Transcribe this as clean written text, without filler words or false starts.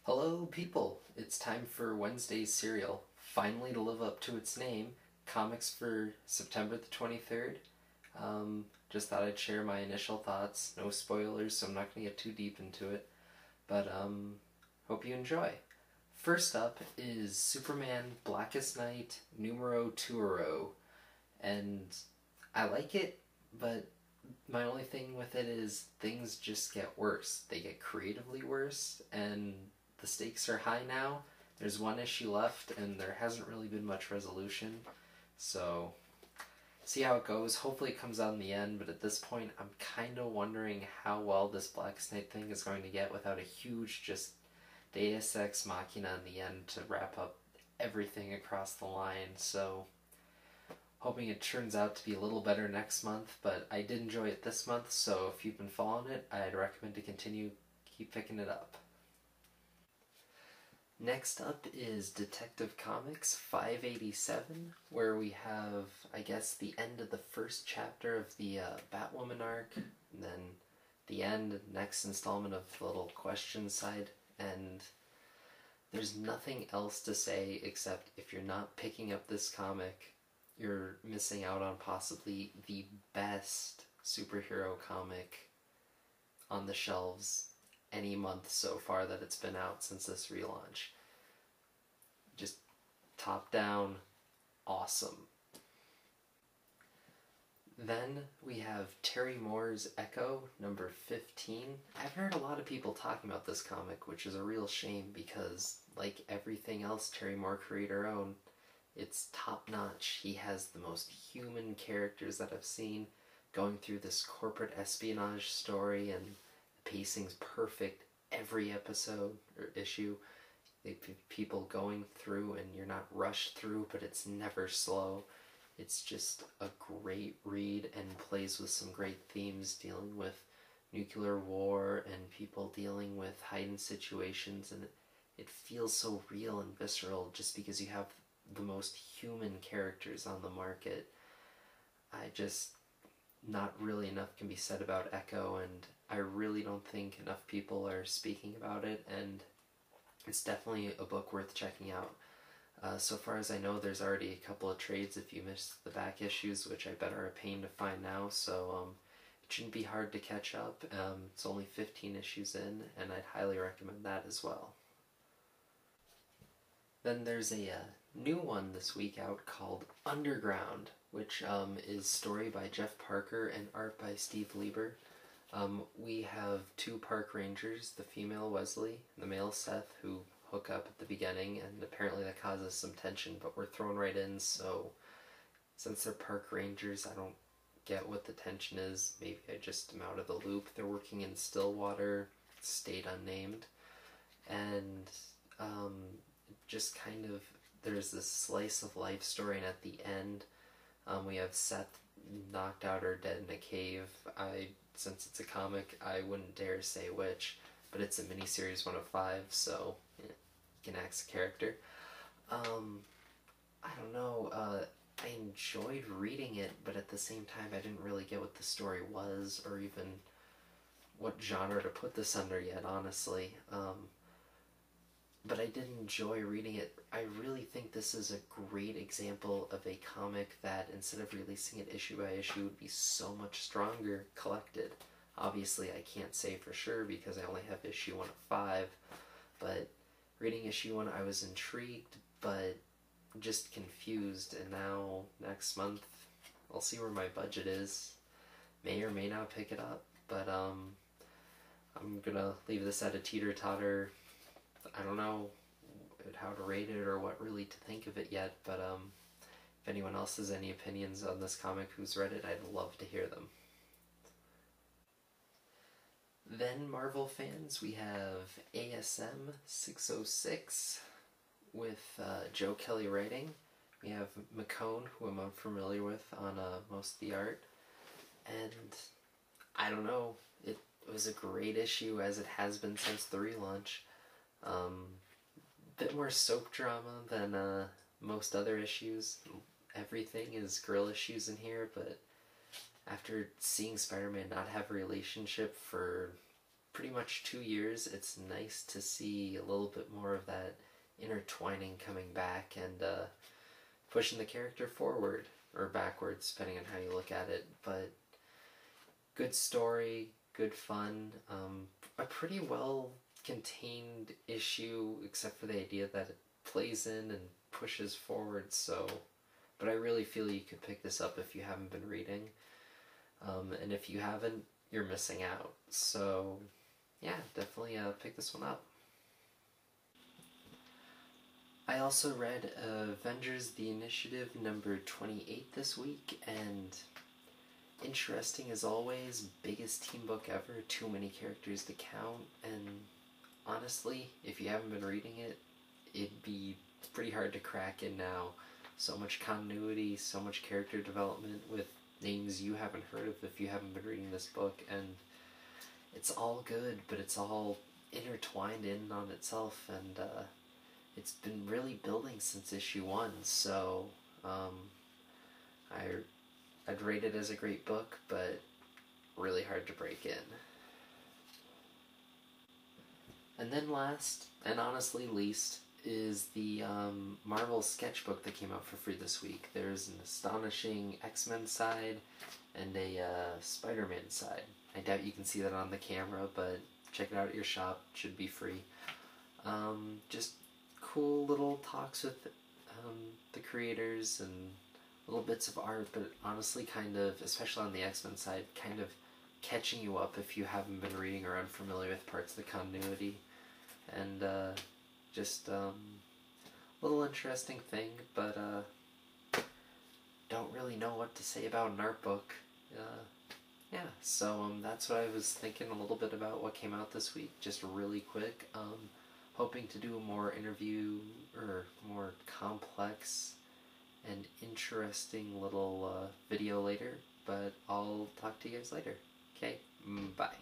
Hello, people! It's time for Wednesday's cereal, finally to live up to its name. Comics for September the 23rd. Just thought I'd share my initial thoughts. No spoilers, so I'm not going to get too deep into it. But, hope you enjoy. First up is Superman Blackest Night numero tuero. And I like it, but my only thing with it is things just get worse. They get creatively worse, and the stakes are high now. There's one issue left, and there hasn't really been much resolution. So, see how it goes. Hopefully it comes out in the end, but at this point, I'm kind of wondering how well this Blackest Night thing is going to get without a huge just Deus Ex Machina in the end to wrap up everything across the line. So, hoping it turns out to be a little better next month, but I did enjoy it this month, so if you've been following it, I'd recommend to keep picking it up. Next up is Detective Comics 587, where we have, I guess, the end of the first chapter of the Batwoman arc, and then the next installment of the little question side, and there's nothing else to say except if you're not picking up this comic, you're missing out on possibly the best superhero comic on the shelves any month so far that it's been out since this relaunch. Just top down, awesome. Then we have Terry Moore's Echo, number 15. I've heard a lot of people talking about this comic, which is a real shame because, like everything else Terry Moore creator owned, it's top-notch. He has the most human characters that I've seen going through this corporate espionage story, and the pacing's perfect every episode or issue. People going through and you're not rushed through, but it's never slow. It's just a great read and plays with some great themes dealing with nuclear war and people dealing with heightened situations, and it feels so real and visceral just because you have the most human characters on the market. Not really enough can be said about Echo, and I really don't think enough people are speaking about it, and it's definitely a book worth checking out. So far as I know, there's already a couple of trades if you missed the back issues, which I bet are a pain to find now, so it shouldn't be hard to catch up. It's only 15 issues in, and I'd highly recommend that as well. Then there's a new one this week out called Underground, which is story by Jeff Parker and art by Steve Lieber. We have two park rangers, the female Wesley and the male Seth, who hook up at the beginning, and apparently that causes some tension, but we're thrown right in, so since they're park rangers, I don't get what the tension is. Maybe I just am out of the loop. They're working in Stillwater, state unnamed, and just kind of, there's this slice of life story, and at the end, we have Seth knocked out or dead in a cave. Since it's a comic, I wouldn't dare say which, but it's a miniseries 1 of 5, so you can ask the character. I don't know, I enjoyed reading it, but at the same time I didn't really get what the story was, or even what genre to put this under yet, honestly. But I did enjoy reading it. I really think this is a great example of a comic that, instead of releasing it issue by issue, would be so much stronger collected. Obviously, I can't say for sure because I only have issue 1 of 5, but reading issue 1, I was intrigued, but just confused, and now, next month, I'll see where my budget is. May or may not pick it up, but I'm gonna leave this at a teeter-totter. I don't know how to rate it or what really to think of it yet, but if anyone else has any opinions on this comic who's read it, I'd love to hear them. Then, Marvel fans, we have ASM 606 with Joe Kelly writing. We have McCone, who I'm unfamiliar with on most of the art, and I don't know, it was a great issue as it has been since the relaunch. Bit more soap drama than most other issues. Everything is girl issues in here, but after seeing Spider-Man not have a relationship for pretty much 2 years, it's nice to see a little bit more of that intertwining coming back and pushing the character forward or backwards, depending on how you look at it. But good story, good fun, a pretty well contained issue, except for the idea that it plays in and pushes forward. So, but I really feel you could pick this up if you haven't been reading, and if you haven't, you're missing out. So, yeah, definitely pick this one up. I also read Avengers The Initiative number 28 this week, and interesting as always, biggest team book ever, too many characters to count, and honestly, if you haven't been reading it, it'd be pretty hard to crack in now. So much continuity, so much character development with names you haven't heard of if you haven't been reading this book, and it's all good, but it's all intertwined in on itself, and it's been really building since issue 1, so I'd rate it as a great book, but really hard to break in. And then last, and honestly least, is the Marvel sketchbook that came out for free this week. There's an astonishing X-Men side and a Spider-Man side. I doubt you can see that on the camera, but check it out at your shop. It should be free. Just cool little talks with the creators and little bits of art, but honestly kind of, especially on the X-Men side, kind of catching you up if you haven't been reading or unfamiliar with parts of the continuity. And just little interesting thing, but don't really know what to say about an art book. Yeah, so that's what I was thinking a little bit about what came out this week, just really quick. Hoping to do a more interview or more complex and interesting little video later, but I'll talk to you guys later. Okay, bye.